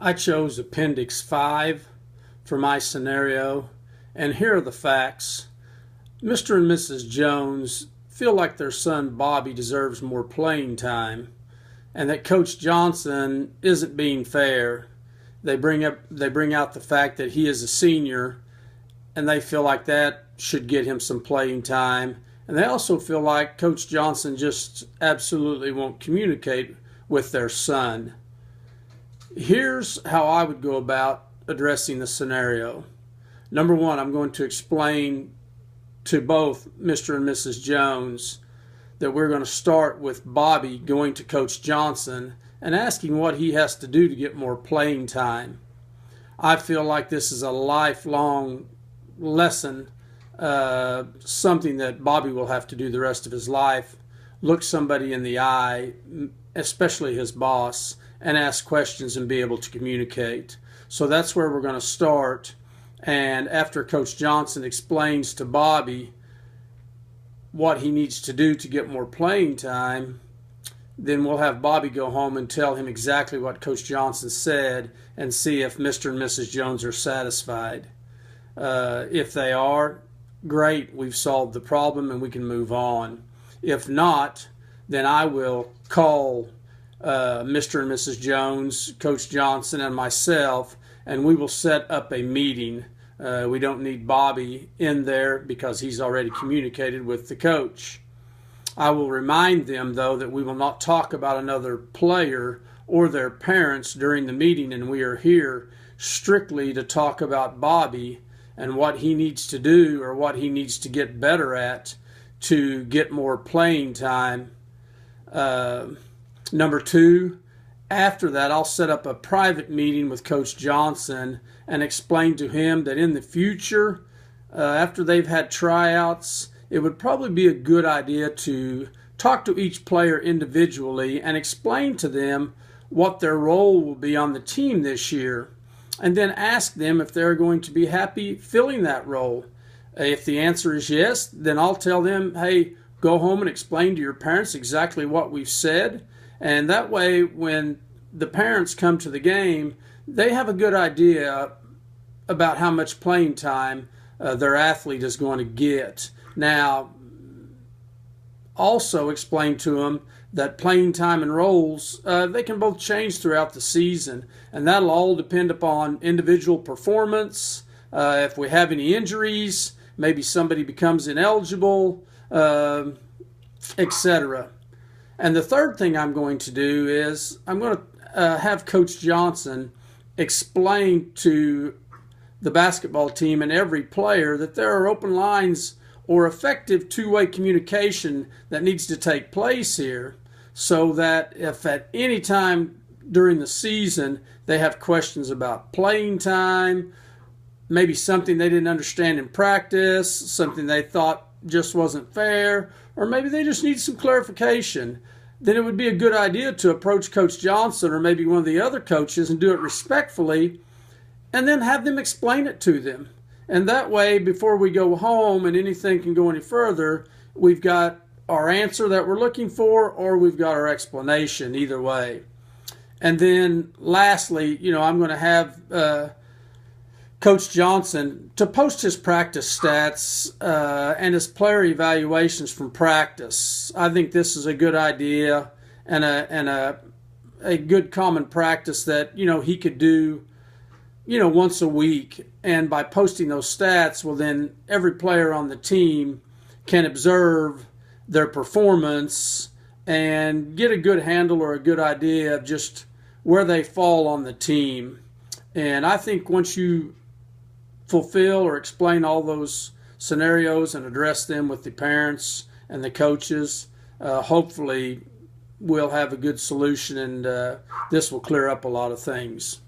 I chose Appendix 5 for my scenario, and here are the facts. Mr. and Mrs. Jones feel like their son Bobby deserves more playing time, and that Coach Johnson isn't being fair. They bring out the fact that he is a senior, and they feel like that should get him some playing time. And they also feel like Coach Johnson just absolutely won't communicate with their son. Here's how I would go about addressing the scenario. Number one, I'm going to explain to both Mr. and Mrs. Jones that we're going to start with Bobby going to Coach Johnson and asking what he has to do to get more playing time. I feel like this is a lifelong lesson, something that Bobby will have to do the rest of his life. Look somebody in the eye, especially his boss, and ask questions and be able to communicate. So that's where we're going to start. And after Coach Johnson explains to Bobby what he needs to do to get more playing time, then we'll have Bobby go home and tell him exactly what Coach Johnson said and see if Mr. and Mrs. Jones are satisfied. If they are, great, we've solved the problem and we can move on. If not, then I will call Mr. and Mrs. Jones, Coach Johnson, and myself, and we will set up a meeting. We don't need Bobby in there because he's already communicated with the coach. I will remind them, though, that we will not talk about another player or their parents during the meeting, and we are here strictly to talk about Bobby and what he needs to do or what he needs to get better at to get more playing time. Number two, after that, I'll set up a private meeting with Coach Johnson and explain to him that in the future, after they've had tryouts, it would probably be a good idea to talk to each player individually and explain to them what their role will be on the team this year, and then ask them if they're going to be happy filling that role. If the answer is yes, then I'll tell them, hey, go home and explain to your parents exactly what we've said. And that way, when the parents come to the game, they have a good idea about how much playing time their athlete is going to get. Now, also explain to them that playing time and roles, they can both change throughout the season, and that'll all depend upon individual performance. If we have any injuries, maybe somebody becomes ineligible, etc. And the third thing I'm going to do is I'm going to have Coach Johnson explain to the basketball team and every player that there are open lines or effective two-way communication that needs to take place here, so that if at any time during the season they have questions about playing time, maybe something they didn't understand in practice, something they thought just wasn't fair, or maybe they just need some clarification, then it would be a good idea to approach Coach Johnson or maybe one of the other coaches and do it respectfully, and then have them explain it to them. And that way, before we go home and anything can go any further, we've got our answer that we're looking for, or we've got our explanation, either way. And then lastly, I'm going to have Coach Johnson to post his practice stats and his player evaluations from practice. I think this is a good idea and a good common practice that he could do once a week. And by posting those stats, well, then every player on the team can observe their performance and get a good handle or a good idea of just where they fall on the team. And I think once you fulfill or explain all those scenarios and address them with the parents and the coaches, hopefully we'll have a good solution, and this will clear up a lot of things.